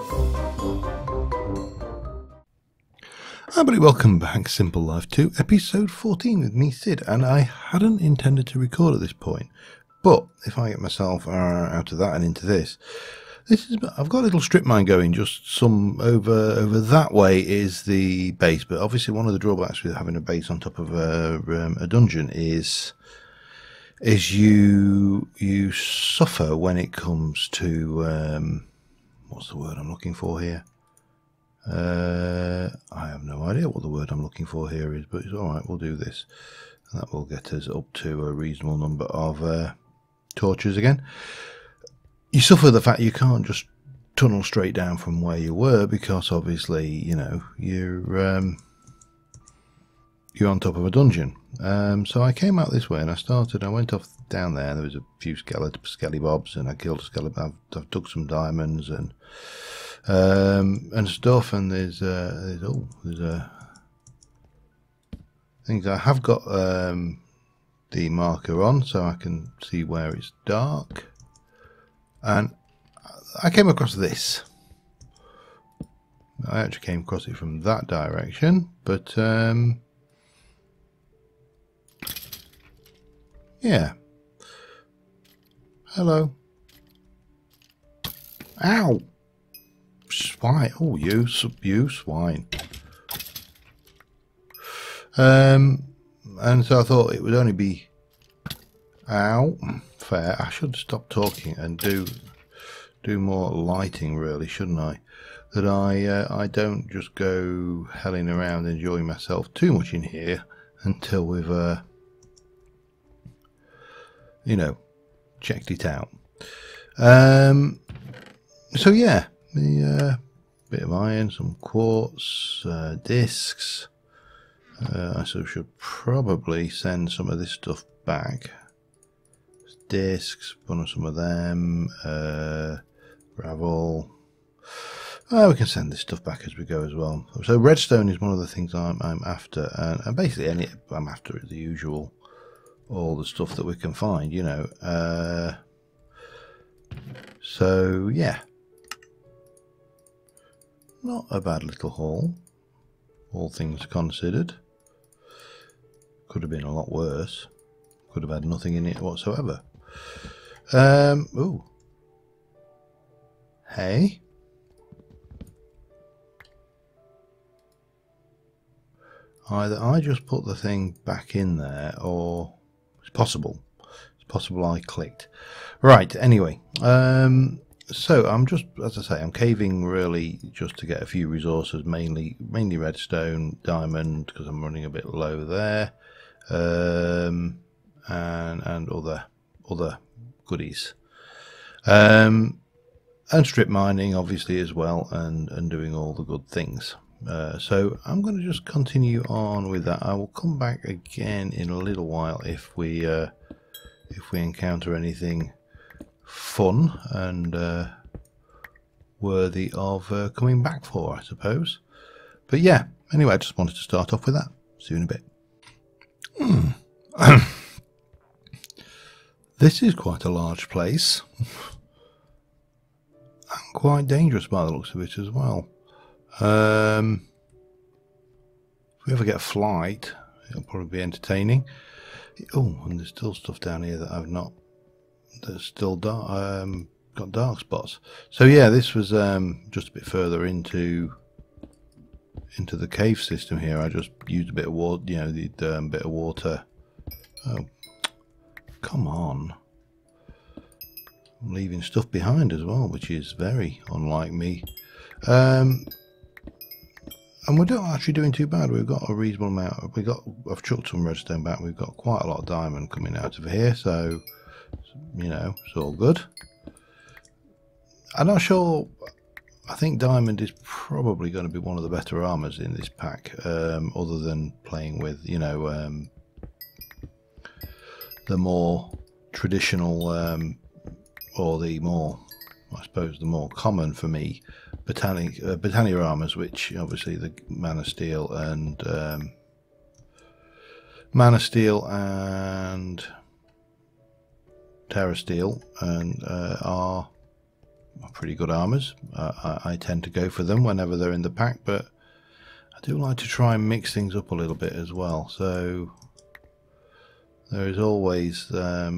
Hi everybody, welcome back, Simple Life 2, episode 14 with me, Sid, and I hadn't intended to record at this point, but if I get myself out of that and into this is, I've got a little strip mine going, just some over that way is the base, but obviously one of the drawbacks with having a base on top of a dungeon is you suffer when it comes to, what's the word I'm looking for here? I have no idea what the word I'm looking for here is, but it's alright, we'll do this. And that will get us up to a reasonable number of torches again. You suffer the fact you can't just tunnel straight down from where you were, because obviously, you know, you're on top of a dungeon. So I came out this way and I went off down there. There was a few skellybobs and I killed a skeleton. I've dug some diamonds and stuff, and there's things. I have got the marker on so I can see where it's dark, and I came across this. I actually came across it from that direction, but yeah. Hello. Ow. Swine. Oh, you swine. And so I thought it would only be... Ow. Fair. I should stop talking and do more lighting, really, shouldn't I? That I don't just go helling around enjoying myself too much in here until we've you know, checked it out. So yeah, the bit of iron, some quartz, discs. I should probably send some of this stuff back. Discs, one of some of them, gravel. We can send this stuff back as we go as well. So redstone is one of the things I'm after, and basically I'm after the usual, all the stuff that we can find, you know. So yeah, not a bad little haul, all things considered. Could have been a lot worse. Could have had nothing in it whatsoever. Ooh. Hey. Either I just put the thing back in there, or it's possible I clicked. Right, anyway, so I'm just, as I say, I'm caving really just to get a few resources, mainly redstone, diamond, because I'm running a bit low there, and other goodies, and strip mining obviously as well, and doing all the good things. So I'm going to just continue on with that. I will come back again in a little while if we encounter anything fun and worthy of coming back for, I suppose. But yeah, anyway, I just wanted to start off with that. See you in a bit. This is quite a large place. And quite dangerous by the looks of it as well. If we ever get a flight, it'll probably be entertaining. Oh, and there's still stuff down here that I've not, that's still dark, got dark spots. So yeah, this was just a bit further into the cave system here. I just used a bit of water, you know, the bit of water. Oh, come on. I'm leaving stuff behind as well, which is very unlike me. And we're not actually doing too bad. We've got a reasonable amount. I've chucked some redstone back. We've got quite a lot of diamond coming out of here, so you know, it's all good. I'm not sure. I think diamond is probably going to be one of the better armors in this pack, other than playing with, you know, the more traditional, or the more, I suppose, the more common for me, Britannia armors, which obviously the Man of Steel and Terra Steel and are are pretty good armors. I tend to go for them whenever they're in the pack, but I do like to try and mix things up a little bit as well. So there is always a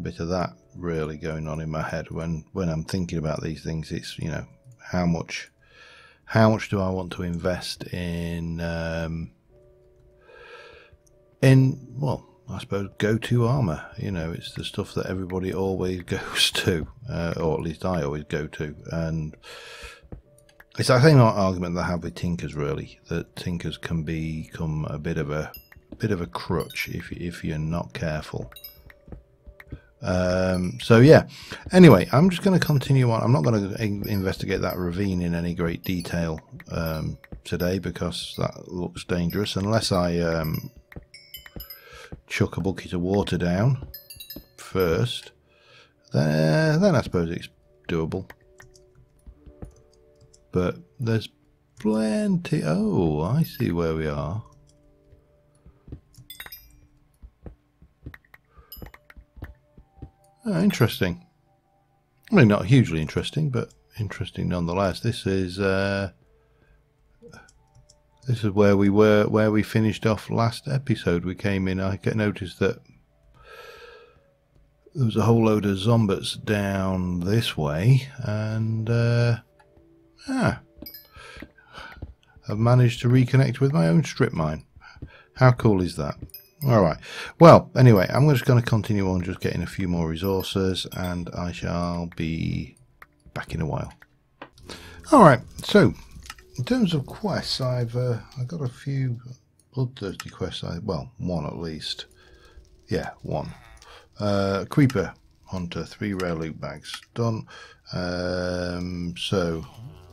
bit of that really going on in my head when I'm thinking about these things. It's, you know, how much do I want to invest in well, I suppose go-to armor. You know, it's the stuff that everybody always goes to, or at least I always go to, and it's that same argument that I have with tinkers, really, that tinkers can become a bit of a crutch if you're not careful. So yeah, anyway, I'm just going to continue on. I'm not going to investigate that ravine in any great detail today, because that looks dangerous, unless I chuck a bucket of water down first. Then I suppose it's doable, but there's plenty. Oh, I see where we are. Oh, interesting. I mean, not hugely interesting, but interesting nonetheless. This is where we were, where we finished off last episode. We came in. I noticed that there was a whole load of zombies down this way, and I've managed to reconnect with my own strip mine. How cool is that? Alright, well, anyway, I'm just going to continue on just getting a few more resources, and I shall be back in a while. Alright, so in terms of quests, I've got a few bloodthirsty quests. Well, one at least. Yeah, one. Creeper Hunter, 3 rare loot bags done. So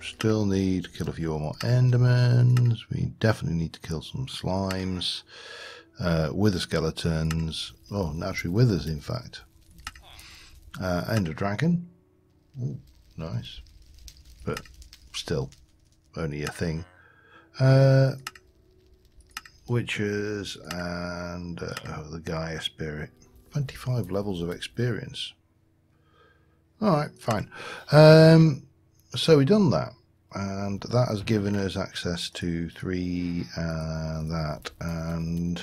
still need to kill a few more endermans. We definitely need to kill some slimes. Wither skeletons. Oh, naturally withers, in fact. Ender dragon. Ooh, nice. But still only a thing. Witches and the Gaia spirit. 25 levels of experience. Alright, fine. So we've done that, and that has given us access to 3 that, and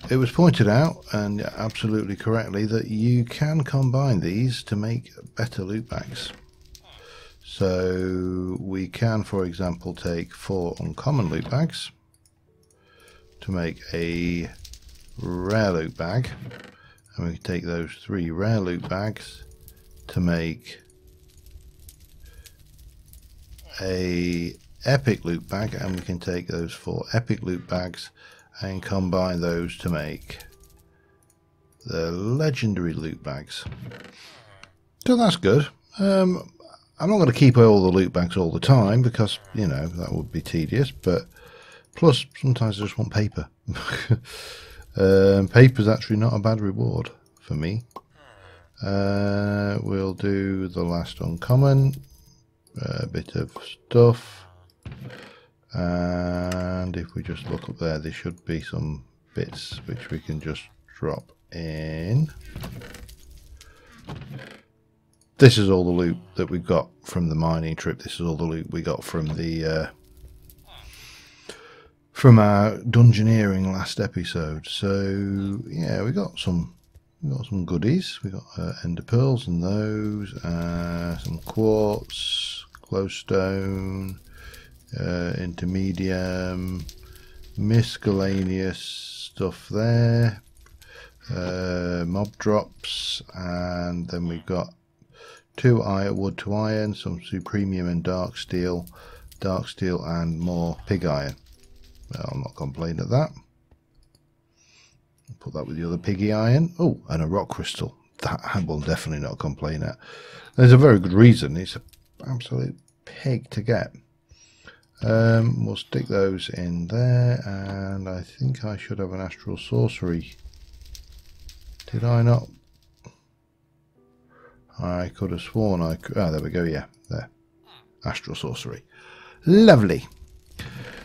it was pointed out, and absolutely correctly, that you can combine these to make better loot bags. So we can, for example, take 4 uncommon loot bags to make a rare loot bag, and we can take those 3 rare loot bags to make a epic loot bag, and we can take those 4 epic loot bags and combine those to make the legendary loot bags. So that's good. I'm not going to keep all the loot bags all the time, because, you know, that would be tedious, but plus sometimes I just want paper. Paper's actually not a bad reward for me. We'll do the last uncommon, a bit of stuff, and if we just look up there, there should be some bits which we can just drop in. This is all the loot that we got from the mining trip. This is all the loot we got from the from our dungeoneering last episode. So yeah, we got some goodies. We got ender pearls and those, some quartz, glowstone, intermedium, miscellaneous stuff there, mob drops, and then we've got 2 wood to iron, some supremium and dark steel, and more pig iron. Well, I'm not complaining at that. Put that with the other piggy iron. Oh, and a rock crystal. That I will definitely not complain at. There's a very good reason. It's an absolute pig to get. We'll stick those in there, and I think I should have an astral sorcery. Did I not? I could have sworn I could. Ah, there we go. Yeah, there. Astral sorcery. Lovely.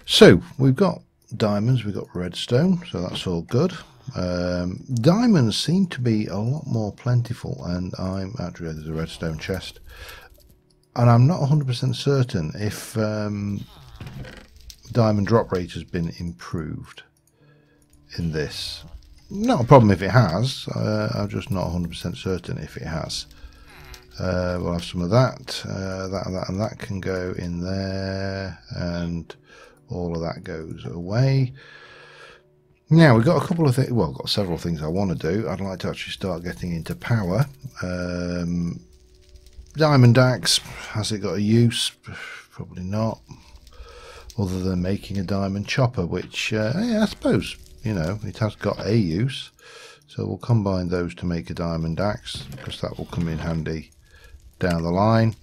So we've got diamonds, we've got redstone, so that's all good. Diamonds seem to be a lot more plentiful, and I'm actually, there's a redstone chest, and I'm not 100% certain if diamond drop rate has been improved in this. Not a problem if it has, I'm just not 100% certain if it has. We'll have some of that, and that can go in there, and all of that goes away. Now we've got a couple of things, well, I've got several things I want to do. I'd like to actually start getting into power. Diamond axe, has it got a use? Probably not, other than making a diamond chopper, which yeah, I suppose, you know, it has got a use. So we'll combine those to make a diamond axe, because that will come in handy down the line.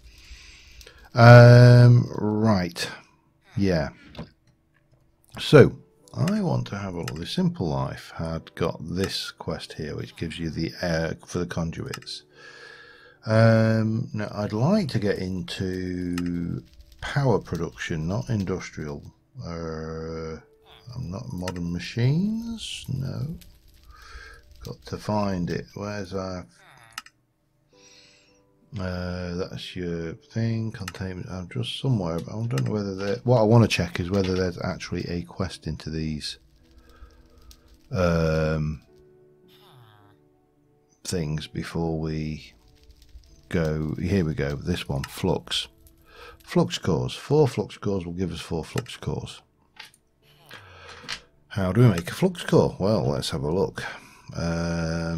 Right, yeah. So I want to have a look. The Simple Life had got this quest here, which gives you the air for the conduits. Now I'd like to get into power production, not industrial. I'm not modern machines. No, got to find it. Where's our? That's your thing. Containment. I'm just somewhere. But I don't know whether there. What I want to check is whether there's actually a quest into these things before we go. Here we go. This one, Flux. Flux cores. 4 flux cores will give us 4 flux cores. How do we make a flux core? Well, let's have a look. A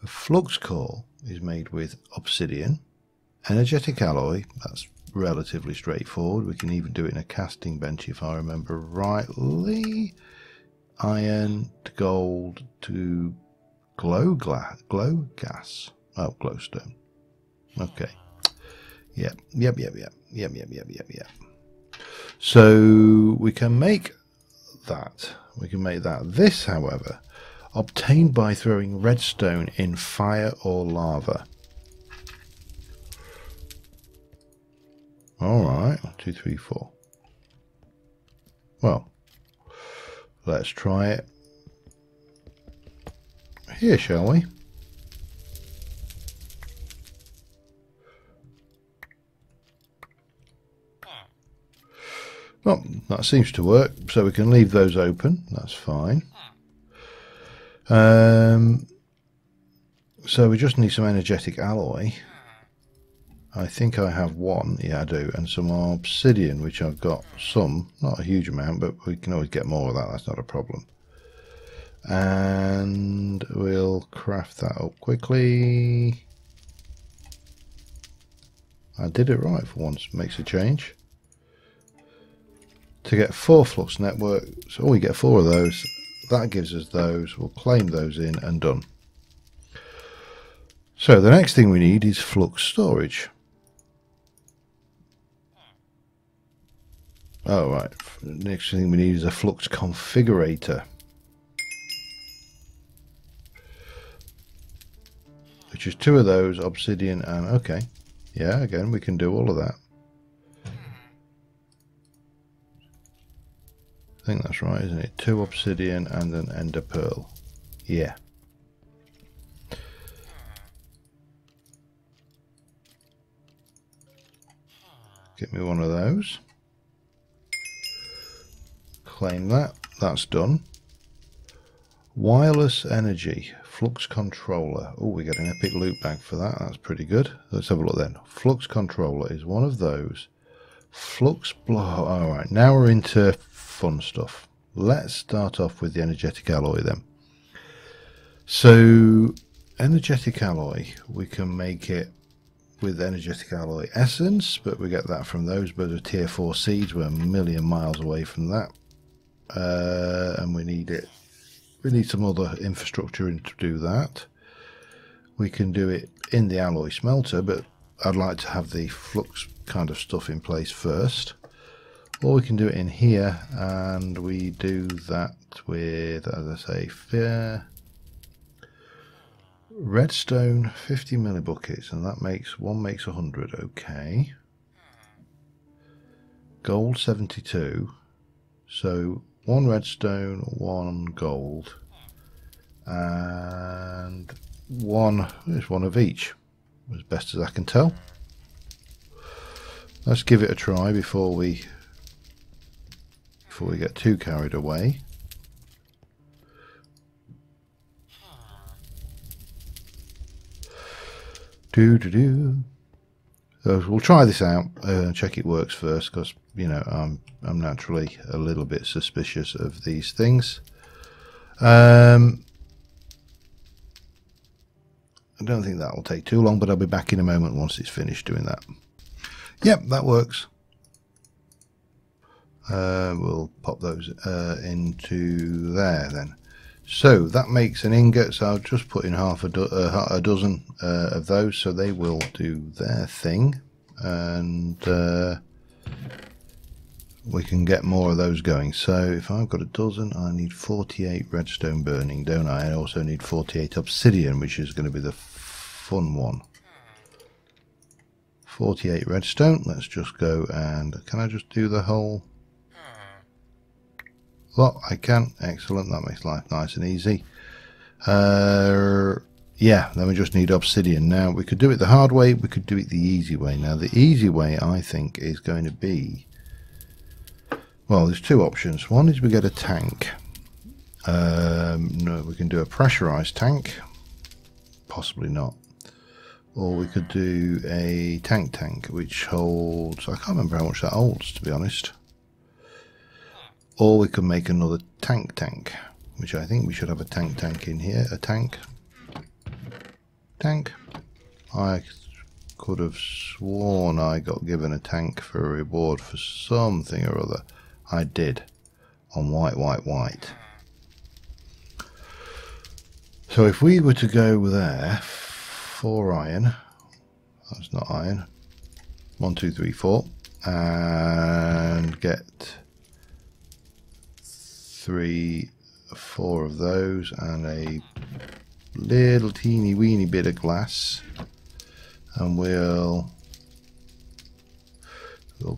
flux core is made with obsidian, energetic alloy, that's relatively straightforward. We can even do it in a casting bench if I remember rightly. Iron to gold to glow gas. Oh, glowstone. Okay. Yep. So we can make that. This, however, obtained by throwing redstone in fire or lava. Alright, 1, 2, 3, 4. Well, let's try it here, shall we? Well, that seems to work, so we can leave those open, that's fine. So we just need some energetic alloy. I think I have 1, yeah I do, and some obsidian, which I've got some, not a huge amount, but we can always get more of that, that's not a problem. And we'll craft that up quickly. I did it right for once, makes a change. To get 4 flux network, so we get 4 of those, that gives us those, we'll claim those in and done. So the next thing we need is flux storage. Oh right, the next thing we need is a flux configurator, which is 2 of those, obsidian and okay, yeah, again we can do all of that. I think that's right, isn't it? 2 obsidian and an ender pearl. Yeah. Get me 1 of those. Claim that. That's done. Wireless energy. Flux controller. Oh, we get an epic loot bag for that. That's pretty good. Let's have a look then. Flux controller is one of those. Flux blow. Alright, now we're into fun stuff. Let's start off with the energetic alloy then. So energetic alloy, we can make it with energetic alloy essence, but we get that from those but of tier 4 seeds. We're a million miles away from that, and we need it. We need some other infrastructure to do that. We can do it in the alloy smelter, but I'd like to have the flux kind of stuff in place first. Or we can do it in here, and we do that with, as I say, redstone 50 millibuckets, and that makes 100. Okay. Gold 72. So 1 redstone, 1 gold, and there's one of each, as best as I can tell. Let's give it a try before we get too carried away. So we'll try this out, check it works first, because you know I'm naturally a little bit suspicious of these things. I don't think that will take too long, but I'll be back in a moment once it's finished doing that. Yep, that works. We'll pop those into there then. So that makes an ingot, so I'll just put in half a dozen of those, so they will do their thing, and we can get more of those going. So if I've got a dozen, I need 48 redstone burning, don't I? I also need 48 obsidian, which is going to be the fun one. 48 redstone. Let's just go, and can I just do the whole lot? I can. Excellent. That makes life nice and easy. Yeah, then we just need obsidian. Now we could do it the hard way, we could do it the easy way. Now the easy way, I think, is going to be, well, there's two options. One is we get a tank. No, we can do a pressurized tank, possibly not. Or we could do a tank, which holds, I can't remember how much that holds, to be honest. Or we could make another tank, which I think we should have a tank in here. A tank. I could have sworn I got given a tank for a reward for something or other. I did. On white. So if we were to go there, 4 iron. That's not iron. 1, 2, 3, 4. And get 3, 4 of those, and a little teeny weeny bit of glass, and we'll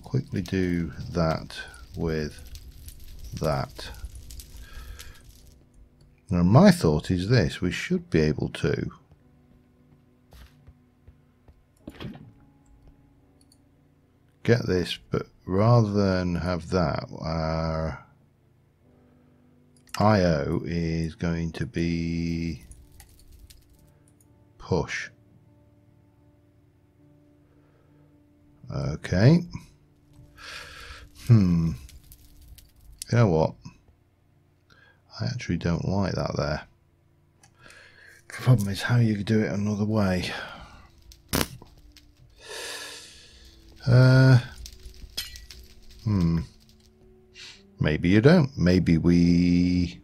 quickly do that with that. Now my thought is this: we should be able to get this, but rather than have that, our IO is going to be push. Okay. You know what? I actually don't like that there. The problem is how you do it another way. Maybe you don't. Maybe we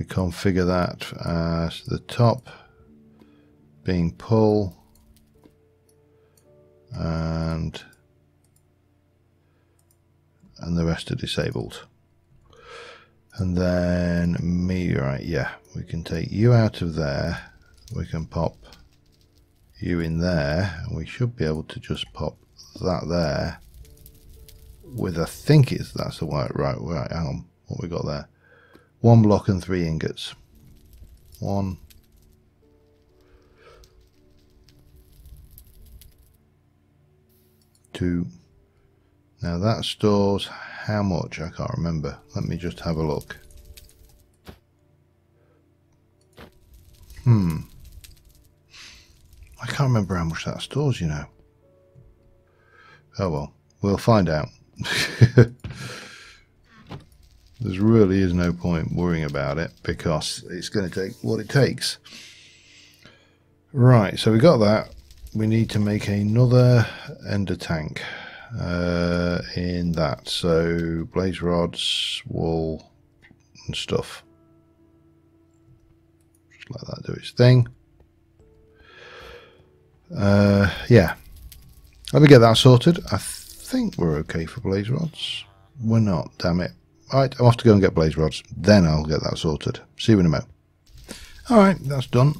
configure that as the top being pull and the rest are disabled. And then meteorite, yeah, we can take you out of there, we can pop you in there, and we should be able to just pop that there with, I think that's the right, hang on, what we got there? 1 block and 3 ingots. 1, 2. Now that stores how much? I can't remember. Let me just have a look. I can't remember how much that stores, you know. Oh well, we'll find out. There really is no point worrying about it, because it's going to take what it takes. Right, so we got that. We need to make another ender tank in that. So blaze rods, wool and stuff. Just let that do its thing. Yeah, let me get that sorted. I think we're okay for blaze rods. We're not, damn it. Right, I'll have to go and get blaze rods, then I'll get that sorted. See you in a moment. Alright, that's done.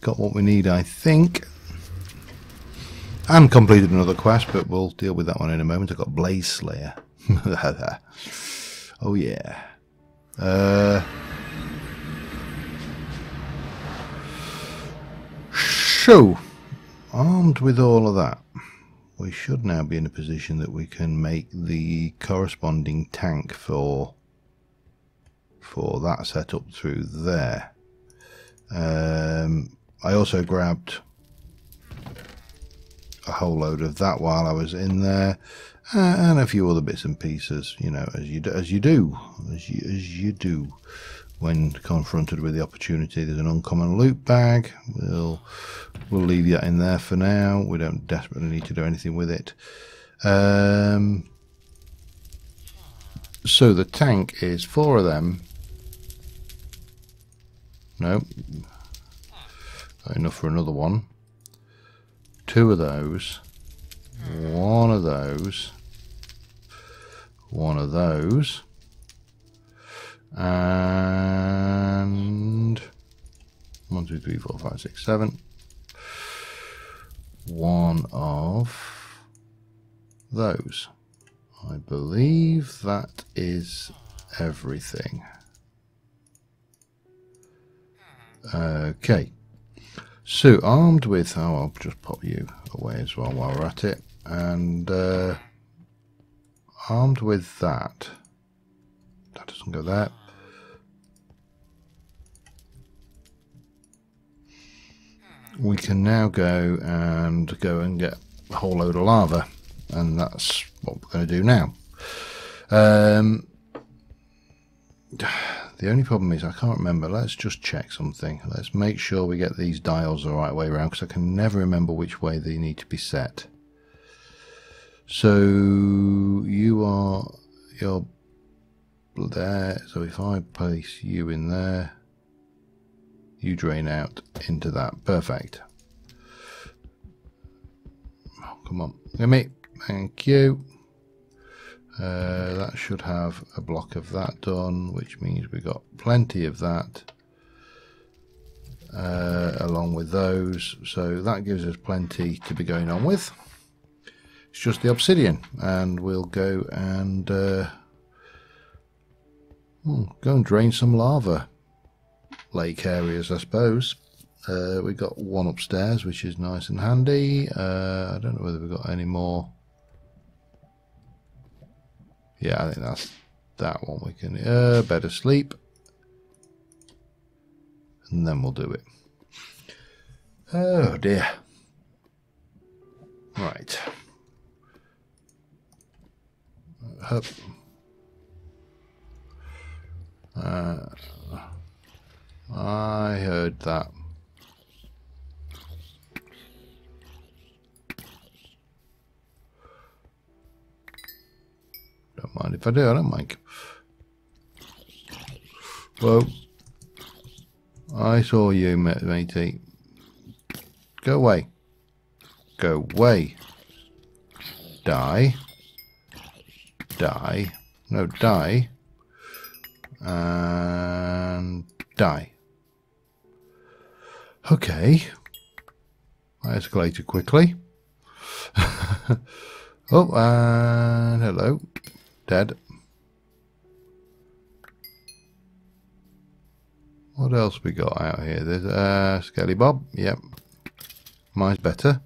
Got what we need, I think. And completed another quest, but we'll deal with that one in a moment. I got Blaze Slayer. Oh yeah. So, armed with all of that, we should now be in a position that we can make the corresponding tank for that setup through there. I also grabbed a whole load of that while I was in there, and a few other bits and pieces, you know, as you do when confronted with the opportunity. There's an uncommon loot bag. We'll leave that in there for now. We don't desperately need to do anything with it. So the tank is 4 of them. Nope. Not enough for another one. 2 of those. 1 of those. 1 of those. And 1, 2, 3, 4, 5, 6, 7. 1 of those. I believe that is everything. Okay. So armed with, I'll just pop you away as well while we're at it. And armed with that doesn't go there. We can now go and get a whole load of lava, and that's what we're going to do now. The only problem is I can't remember. Let's just check something. Let's make sure we get these dials the right way around, because I can never remember which way they need to be set. So you're there. So if I place you in there, you drain out into that. Perfect. Oh, come on, give me. Thank you. That should have a block of that done, which means we've got plenty of that along with those. So that gives us plenty to be going on with. It's just the obsidian, and we'll go and go and drain some lava lake areas, I suppose. We've got one upstairs, which is nice and handy. I don't know whether we've got any more. Yeah, I think that's that one. We can better sleep, and then we'll do it. Oh dear. Right. Up. I heard that. Don't mind if I do, I don't mind. Whoa. I saw you, matey. Go away. Go away. Die. Die. No, die. And die. Okay. I escalated quickly. Oh, and hello. Dead. What else we got out here? There's Skelly Bob. Yep. Mine's better.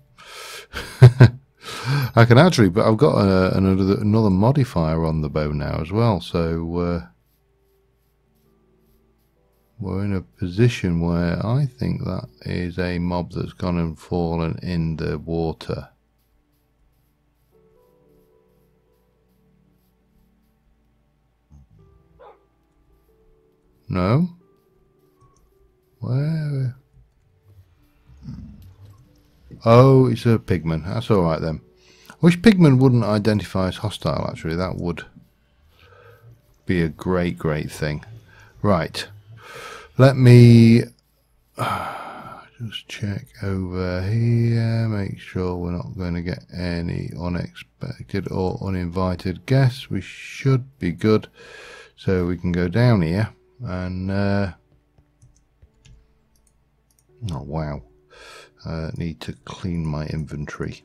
I can actually, but I've got another modifier on the bow now as well. So we're in a position where I think that is a mob that's gone and fallen in the water. No? Where? Oh, it's a pigman. That's alright then. I wish pigman wouldn't identify as hostile, actually. That would be a great, great thing. Right. Let me just check over here. Make sure we're not going to get any unexpected or uninvited guests. We should be good. So we can go down here. And oh wow, need to clean my inventory.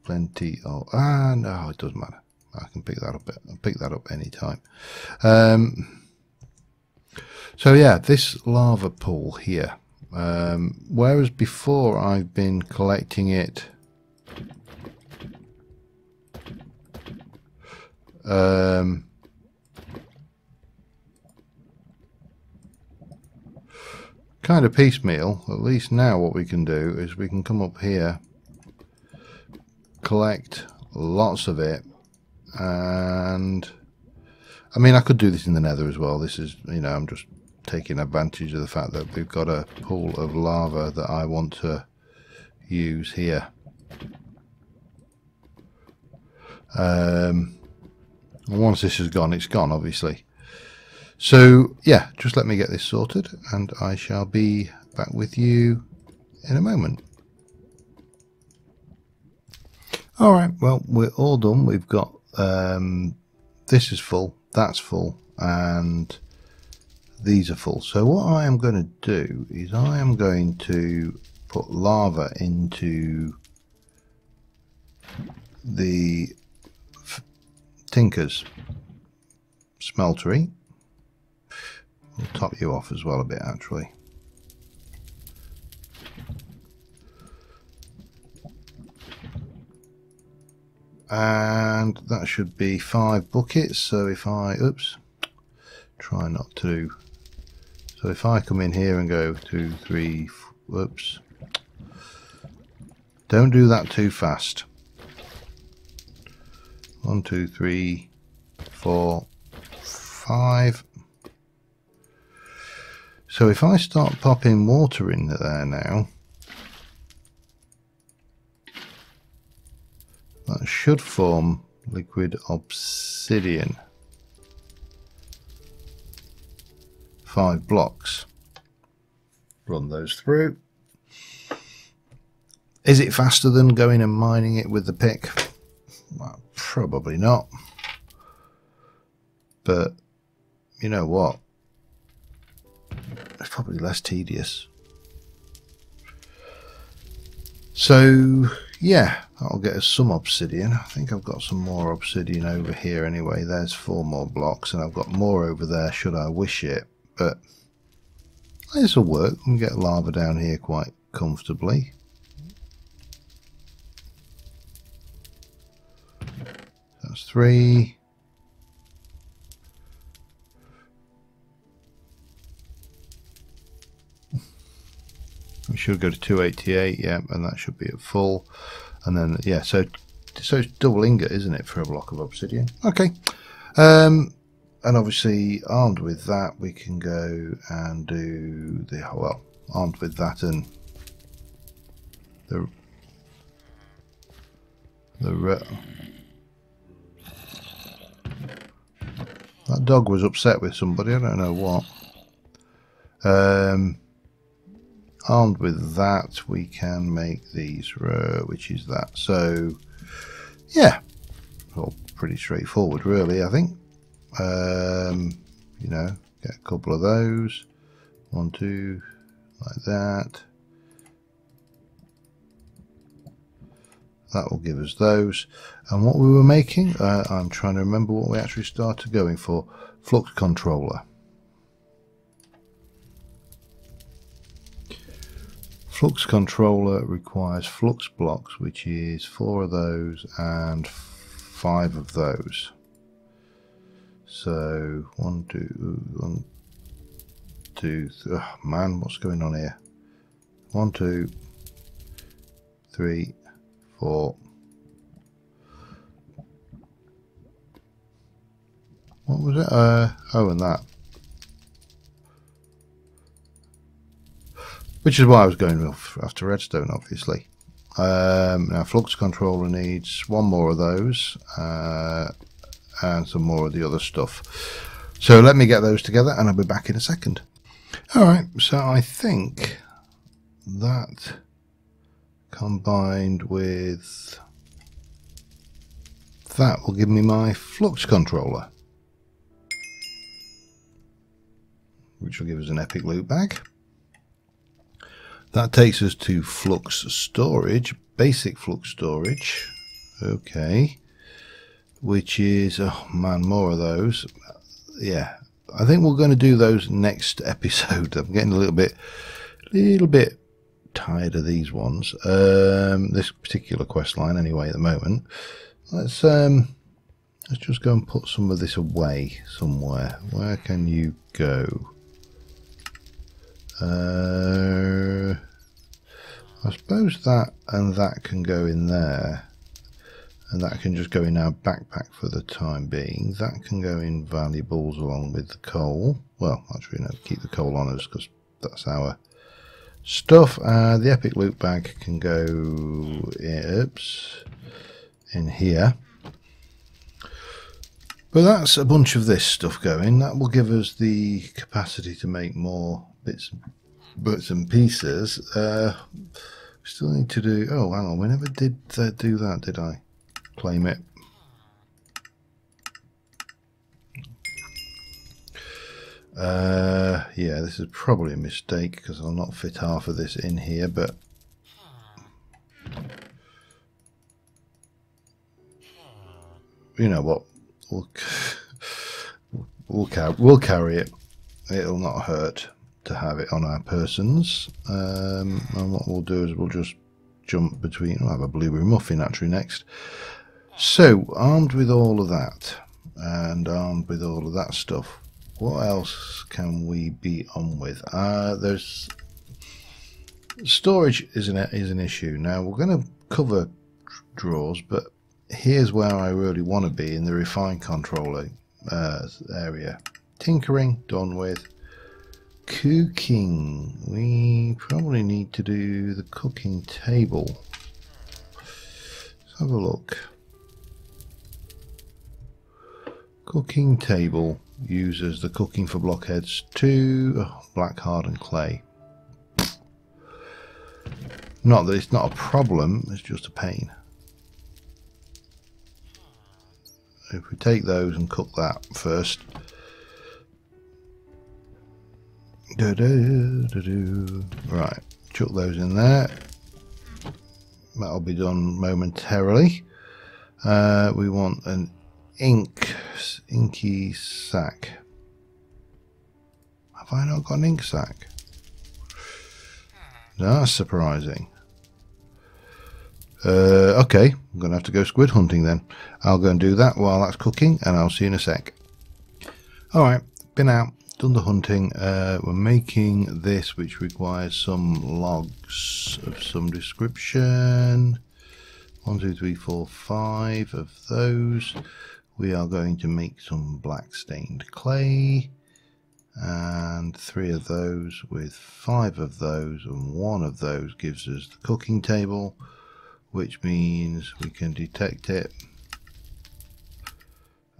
plenty of... no, it doesn't matter. I can pick that up. I'll pick that up anytime. So yeah, this lava pool here. Whereas before I've been collecting it kind of piecemeal, at least now what we can do is we can come up here, collect lots of it, and I mean I could do this in the nether as well. This is, you know, I'm just taking advantage of the fact that we've got a pool of lava that I want to use here. And once this is gone, it's gone, obviously. So yeah, just let me get this sorted and I shall be back with you in a moment. Alright, well, we're all done. We've got this is full, that's full, and these are full. So what I am going to do is I am going to put lava into the Tinker's smeltery. We'll top you off as well a bit, actually. And that should be 5 buckets. So if I, try not to. So if I come in here and go 2, 3, whoops. Don't do that too fast. 1, 2, 3, 4, 5. So if I start popping water in there now, that should form liquid obsidian. 5 blocks. Run those through. Is it faster than going and mining it with the pick? Well, probably not. But you know what? It's probably less tedious. So yeah, that'll get us some obsidian. I think I've got some more obsidian over here anyway. There's 4 more blocks, and I've got more over there should I wish it. But this will work. We can get lava down here quite comfortably. That's 3. We should go to 288, yeah, and that should be at full. And then, yeah, so it's double ingot, isn't it, for a block of obsidian? Okay. And obviously, armed with that, we can go and do the, well, armed with that and that dog was upset with somebody, I don't know what. Armed with that, we can make these, which is that. So, yeah, all pretty straightforward, really, I think. You know, get a couple of those. 1, 2, like that. That will give us those. And what we were making, I'm trying to remember what we actually started going for. Flux controller. Flux controller requires flux blocks, which is 4 of those and 5 of those. So 1, 2, oh man, what's going on here? 1, 2, 3, 4. What was it? Oh, and that. Which is why I was going after redstone, obviously. Now, flux controller needs 1 more of those and some more of the other stuff. So let me get those together and I'll be back in a second. Alright, so I think that combined with that will give me my flux controller, which will give us an epic loot bag. That takes us to flux storage, basic flux storage, Okay. Which is, oh man, more of those. Yeah, I think we're going to do those next episode. I'm getting a little bit tired of these ones. This particular quest line, anyway, at the moment. Let's just go and put some of this away somewhere. Where can you go? I suppose that and that can go in there. And that can just go in our backpack for the time being. That can go in valuables along with the coal. Well, actually, no, keep the coal on us because that's our stuff. The epic loot bag can go in here. But that's a bunch of this stuff going. That will give us the capacity to make more bits and pieces. We still need to do... Oh, hang on. We never did do that, did I? Claim it. Yeah, this is probably a mistake because I'll not fit half of this in here, but you know what, we'll carry it. It'll not hurt to have it on our persons. And what we'll do is we'll just jump between. We'll have a blueberry muffin actually next. So, armed with all of that, and armed with all of that stuff, what else can we be on with? There's storage is an issue. Now, we're going to cover drawers, but here's where I really want to be, in the refine controller area. Tinkering, done with. Cooking. We probably need to do the cooking table. Let's have a look. Cooking table uses the cooking for blockheads 2, black hardened clay. Not that it's not a problem, it's just a pain. If we take those and cook that first. Right, chuck those in there. That'll be done momentarily. We want an inky sack. Have I not got an ink sack? That's surprising. Okay, I'm going to have to go squid hunting then. I'll go and do that while that's cooking, and I'll see you in a sec. Alright, been out, done the hunting. We're making this, which requires some logs of some description. 1, 2, 3, 4, 5 of those. We are going to make some black stained clay, and 3 of those with 5 of those, and 1 of those gives us the cooking table, which means we can detect it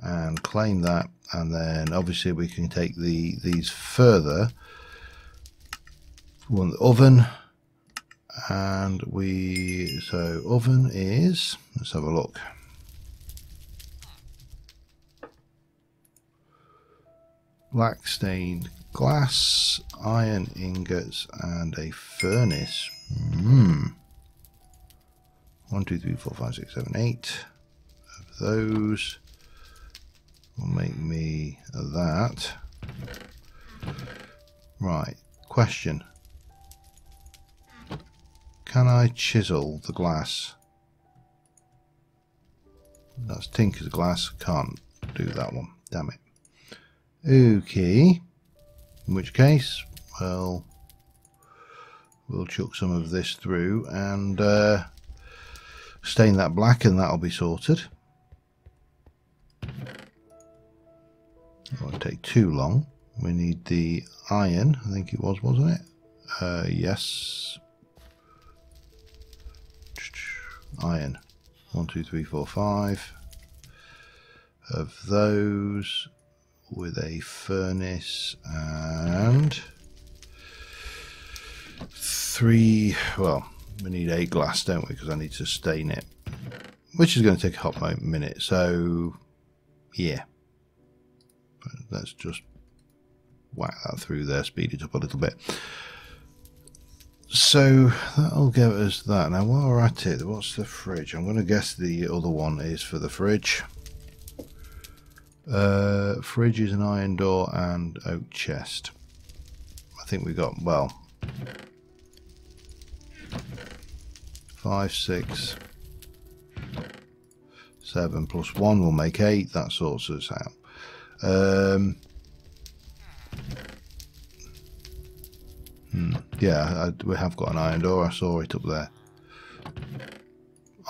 and claim that, and then obviously we can take these further. We want the oven, and so oven is, let's have a look. Black stained glass, iron ingots, and a furnace. 1, 2, 3, 4, 5, 6, 7, 8 of those will make me that. Right, question. Can I chisel the glass? That's Tinker's glass. Can't do that one. Damn it. Okay, in which case, well, we'll chuck some of this through and stain that black, and that'll be sorted. It won't take too long. We need the iron, I think it was, wasn't it? Yes. Iron. 1, 2, 3, 4, 5 of those, with a furnace, and 3, well, we need 8 glass, don't we, because I need to stain it, which is going to take a hot minute. So yeah, let's just whack that through there, speed it up a little bit. So that'll give us that. Now while we're at it, what's the fridge? I'm going to guess the other one is for the fridge. Fridge is an iron door and oak chest. I think we got, well, 5, 6, 7 plus 1 will make 8. That sorts us out. Yeah, we have got an iron door. I saw it up there.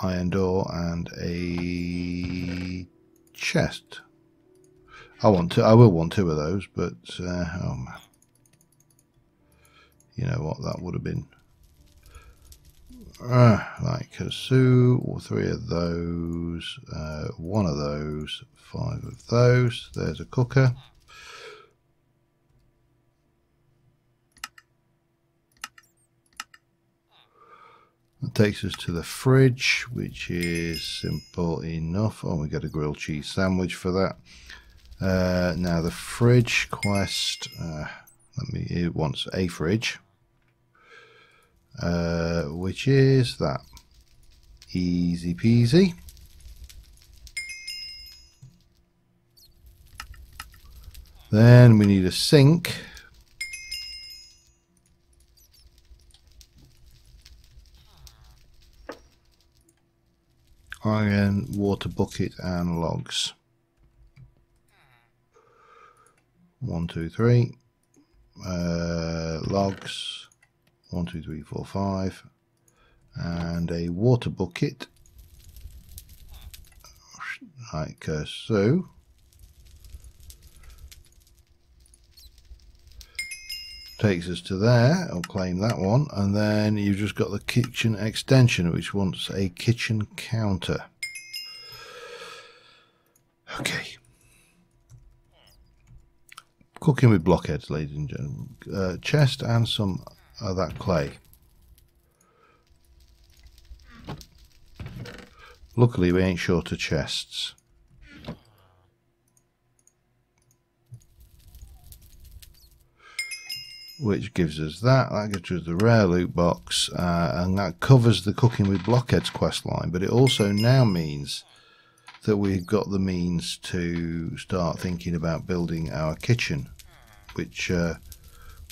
Iron door and a chest. I will want 2 of those, but oh man, you know what that would have been. Like Kazoo, 3 of those, 1 of those, 5 of those. There's a cooker. That takes us to the fridge, which is simple enough. Oh, we get a grilled cheese sandwich for that. Now the fridge quest, it wants a fridge, which is that. Easy peasy. Then we need a sink. Iron, water bucket and logs. 1, 2, 3. Logs. 1, 2, 3, 4, 5. And a water bucket. Like so. Takes us to there. I'll claim that one. And then you've just got the kitchen extension, which wants a kitchen counter. Okay. Cooking with blockheads, ladies and gentlemen. Chest and some of that clay. Luckily, we ain't short of chests. Which gives us that. That gives us the rare loot box, and that covers the cooking with blockheads quest line. But it also now means that we've got the means to start thinking about building our kitchen, which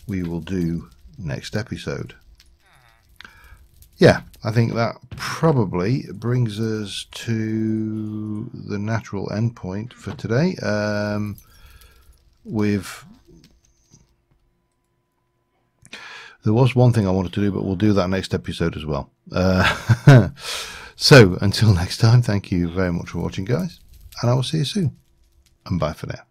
we will do next episode. Yeah, I think that probably brings us to the natural endpoint for today. There was one thing I wanted to do, but we'll do that next episode as well. So, until next time, thank you very much for watching, guys, and I will see you soon. And bye for now.